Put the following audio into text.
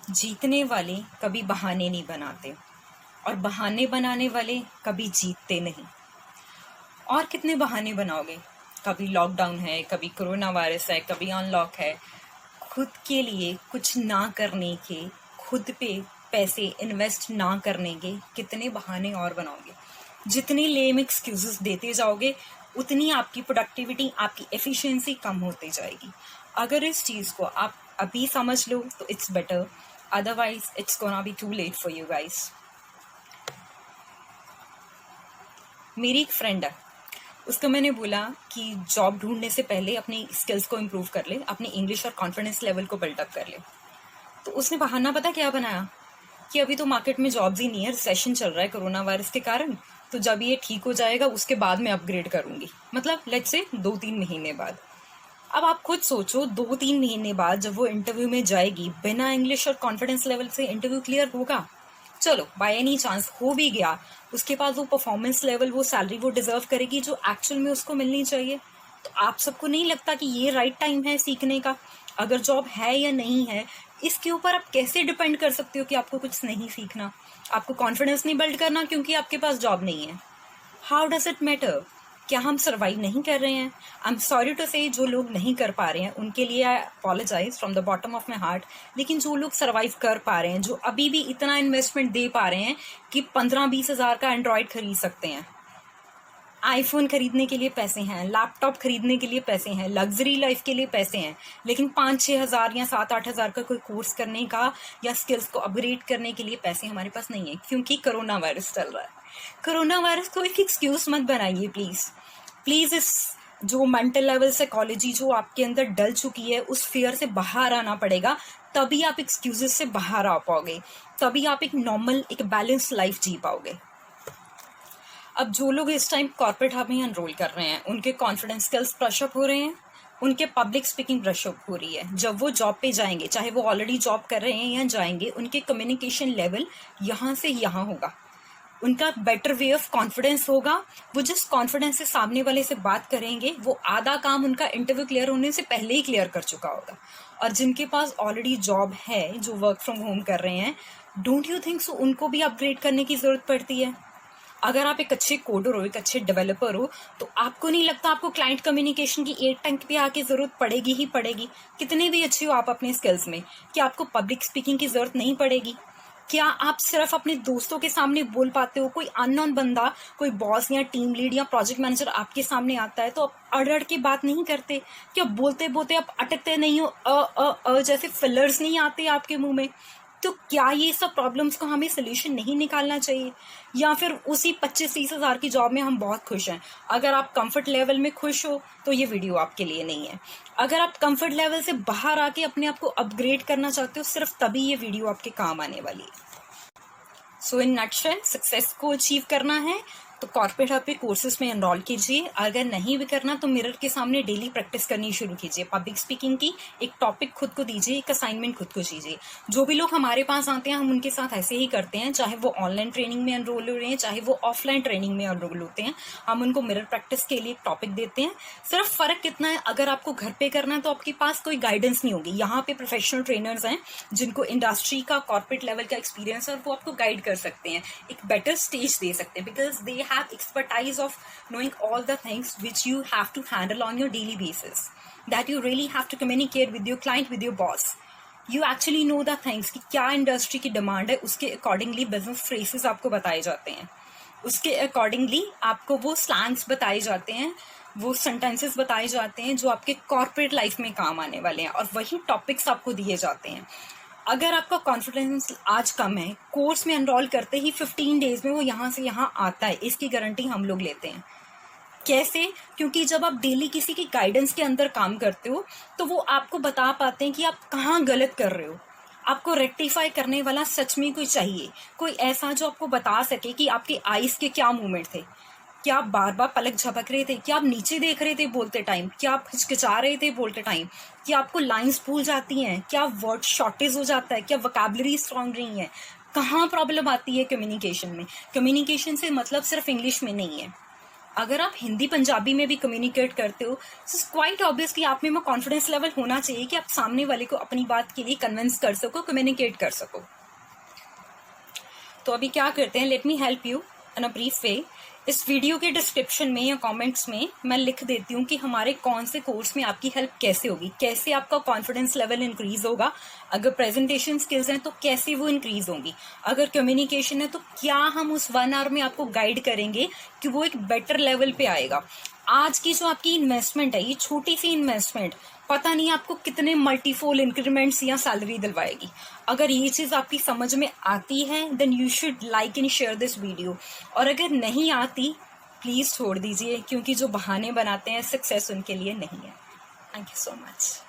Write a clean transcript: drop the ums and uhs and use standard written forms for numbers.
जीतने वाले कभी बहाने नहीं बनाते और बहाने बनाने वाले कभी जीतते नहीं। और कितने बहाने बनाओगे? कभी लॉकडाउन है, कभी कोरोना वायरस है, कभी अनलॉक है। खुद के लिए कुछ ना करने के, खुद पे पैसे इन्वेस्ट ना करने के कितने बहाने और बनाओगे? जितनी लेम एक्सक्यूजेस देते जाओगे उतनी आपकी प्रोडक्टिविटी, आपकी एफिशिएंसी कम होती जाएगी। अगर इस चीज़ को आप अभी समझ लो तो it's better, otherwise it's gonna be too late for you guys. मेरी एक फ्रेंड है, उसको मैंने बोला कि जॉब ढूंढने से पहले अपनी स्किल्स को इम्प्रूव कर ले, अपनी इंग्लिश और कॉन्फिडेंस लेवल को बिल्डअप कर ले। तो उसने बहाना पता क्या बनाया कि अभी तो मार्केट में जॉब्स ही नहीं है, रिसेशन चल रहा है कोरोना वायरस के कारण, तो जब ये ठीक हो जाएगा उसके बाद मैं अपग्रेड करूंगी। मतलब लेट्स से 2-3 महीने बाद। अब आप खुद सोचो, 2-3 महीने बाद जब वो इंटरव्यू में जाएगी, बिना इंग्लिश और कॉन्फिडेंस लेवल से इंटरव्यू क्लियर होगा? चलो बाय एनी चांस हो भी गया, उसके पास वो परफॉर्मेंस लेवल, वो सैलरी वो डिजर्व करेगी जो एक्चुअल में उसको मिलनी चाहिए। तो आप सबको नहीं लगता कि ये राइट टाइम है सीखने का? अगर जॉब है या नहीं है, इसके ऊपर आप कैसे डिपेंड कर सकते हो कि आपको कुछ नहीं सीखना, आपको कॉन्फिडेंस नहीं बिल्ड करना क्योंकि आपके पास जॉब नहीं है? How does it matter? क्या हम सर्वाइव नहीं कर रहे हैं? आई एम सॉरी टू से, जो लोग नहीं कर पा रहे हैं उनके लिए I apologise from the bottom of my heart. लेकिन जो लोग सर्वाइव कर पा रहे हैं, जो अभी भी इतना इन्वेस्टमेंट दे पा रहे हैं कि 15-20 हज़ार का एंड्रॉयड खरीद सकते हैं, आईफोन खरीदने के लिए पैसे हैं, लैपटॉप खरीदने के लिए पैसे हैं, लग्जरी लाइफ के लिए पैसे हैं, लेकिन 5-6 हज़ार या 7-8 हज़ार का कोई कोर्स करने का या स्किल्स को अपग्रेड करने के लिए पैसे हमारे पास नहीं है, क्योंकि कोरोना वायरस चल रहा है। कोरोना वायरस को एक एक्सक्यूज मत बनाइए प्लीज प्लीज। इस जो मेंटल लेवल साइकोलॉजी जो आपके अंदर डल चुकी है, उस फियर से बाहर आना पड़ेगा, तभी आप एक्सक्यूजेस से बाहर आ पाओगे, तभी आप एक नॉर्मल, एक बैलेंस लाइफ जी पाओगे। अब जो लोग इस टाइम कॉर्पोरेट हब में एनरोल कर रहे हैं, उनके कॉन्फिडेंस स्किल्स ब्रश अप हो रहे हैं, उनके पब्लिक स्पीकिंग ब्रश अप हो रही है। जब वो जॉब पे जाएंगे, चाहे वो ऑलरेडी जॉब कर रहे हैं या जाएंगे, उनके कम्युनिकेशन लेवल यहाँ से यहाँ होगा, उनका बेटर वे ऑफ कॉन्फिडेंस होगा। वो जिस कॉन्फिडेंस से सामने वाले से बात करेंगे, वो आधा काम उनका इंटरव्यू क्लियर होने से पहले ही क्लियर कर चुका होगा। और जिनके पास ऑलरेडी जॉब है, जो वर्क फ्रॉम होम कर रहे हैं, डोंट यू थिंक सो उनको भी अपग्रेड करने की जरूरत पड़ती है? अगर आप एक अच्छे कोडर हो, एक अच्छे डेवलपर हो, तो आपको नहीं लगता आपको क्लाइंट कम्युनिकेशन की एक टैंक पे आके जरूरत पड़ेगी ही पड़ेगी? कितने भी अच्छे हो आप अपने स्किल्स में, क्या आपको पब्लिक स्पीकिंग की जरूरत नहीं पड़ेगी? क्या आप सिर्फ अपने दोस्तों के सामने बोल पाते हो? कोई अननोन बंदा, कोई बॉस या टीम लीड या प्रोजेक्ट मैनेजर आपके सामने आता है तो आप अड़ अड़ के बात नहीं करते? क्या बोलते बोलते आप अटकते नहीं हो? जैसे फिलर्स नहीं आते आपके मुंह में? तो क्या ये सब प्रॉब्लम्स को हमें सोल्यूशन नहीं निकालना चाहिए? या फिर उसी 25-30 हज़ार की जॉब में हम बहुत खुश हैं? अगर आप कंफर्ट लेवल में खुश हो तो ये वीडियो आपके लिए नहीं है। अगर आप कंफर्ट लेवल से बाहर आके अपने आप को अपग्रेड करना चाहते हो, सिर्फ तभी ये वीडियो आपके काम आने वाली है। सो इन नटशेल, सक्सेस को अचीव करना है तो कॉर्पोरेट हब पे कोर्सेज में एनरोल कीजिए। अगर नहीं भी करना तो मिरर के सामने डेली प्रैक्टिस करनी शुरू कीजिए। पब्लिक स्पीकिंग की एक टॉपिक खुद को दीजिए, एक असाइनमेंट खुद को दीजिए। जो भी लोग हमारे पास आते हैं, हम उनके साथ ऐसे ही करते हैं, चाहे वो ऑनलाइन ट्रेनिंग में एनरोल हो रहे हैं, चाहे वो ऑफलाइन ट्रेनिंग में एनरोल होते हैं। हम उनको मिरर प्रैक्टिस के लिए एक टॉपिक देते हैं। सिर्फ फर्क कितना है, अगर आपको घर पे करना है तो आपके पास कोई गाइडेंस नहीं होगी। यहाँ पे प्रोफेशनल ट्रेनर्स हैं जिनको इंडस्ट्री का, कॉर्पोरेट लेवल का एक्सपीरियंस है, और वो आपको गाइड कर सकते हैं, एक बेटर स्टेज दे सकते हैं, because they have expertise of knowing all the things which you have to handle on your daily basis, that you really have to communicate with your client, with your boss. You actually know the things कि क्या industry की demand है, उसके accordingly business phrases आपको बताए जाते हैं, उसके अकॉर्डिंगली आपको वो स्लैंग्स बताए जाते हैं, वो सेंटेंसेस बताए जाते हैं जो आपके कॉर्पोरेट लाइफ में काम आने वाले हैं, और वही टॉपिक्स आपको दिए जाते हैं। अगर आपका कॉन्फिडेंस आज कम है, कोर्स में एनरोल करते ही 15 डेज में वो यहाँ से यहाँ आता है, इसकी गारंटी हम लोग लेते हैं। कैसे? क्योंकि जब आप डेली किसी की गाइडेंस के अंदर काम करते हो तो वो आपको बता पाते हैं कि आप कहाँ गलत कर रहे हो। आपको रेक्टिफाई करने वाला सच में कोई चाहिए, कोई ऐसा जो आपको बता सके कि आपके आईज के क्या मूवमेंट थे, क्या आप बार बार पलक झपक रहे थे, क्या आप नीचे देख रहे थे बोलते टाइम, क्या आप हिचकिचा रहे थे बोलते टाइम, क्या आपको लाइंस भूल जाती हैं, क्या वर्ड शॉर्टेज हो जाता है, क्या वोकैबुलरी स्ट्रांग नहीं है, कहाँ प्रॉब्लम आती है कम्युनिकेशन में? कम्युनिकेशन से मतलब सिर्फ इंग्लिश में नहीं है। अगर आप हिंदी पंजाबी में भी कम्युनिकेट करते हो, इट्स क्वाइट ऑब्वियस कि आप में वो कॉन्फिडेंस लेवल होना चाहिए कि आप सामने वाले को अपनी बात के लिए कन्विंस कर सको, कम्युनिकेट कर सको। तो अभी क्या करते हैं, let me help you in a brief way. इस वीडियो के डिस्क्रिप्शन में या कमेंट्स में मैं लिख देती हूँ कि हमारे कौन से कोर्स में आपकी हेल्प कैसे होगी, कैसे आपका कॉन्फिडेंस लेवल इंक्रीज होगा। अगर प्रेजेंटेशन स्किल्स हैं तो कैसे वो इंक्रीज होंगी, अगर कम्युनिकेशन है तो क्या हम उस 1 आवर में आपको गाइड करेंगे कि वो एक बेटर लेवल पे आएगा। आज की जो आपकी इन्वेस्टमेंट है, ये छोटी सी इन्वेस्टमेंट पता नहीं आपको कितने मल्टीफोल इंक्रीमेंट्स या सैलरी दिलवाएगी। अगर ये चीज आपकी समझ में आती है then you should like and share this video, और अगर नहीं आती प्लीज छोड़ दीजिए, क्योंकि जो बहाने बनाते हैं सक्सेस उनके लिए नहीं है। Thank you so much.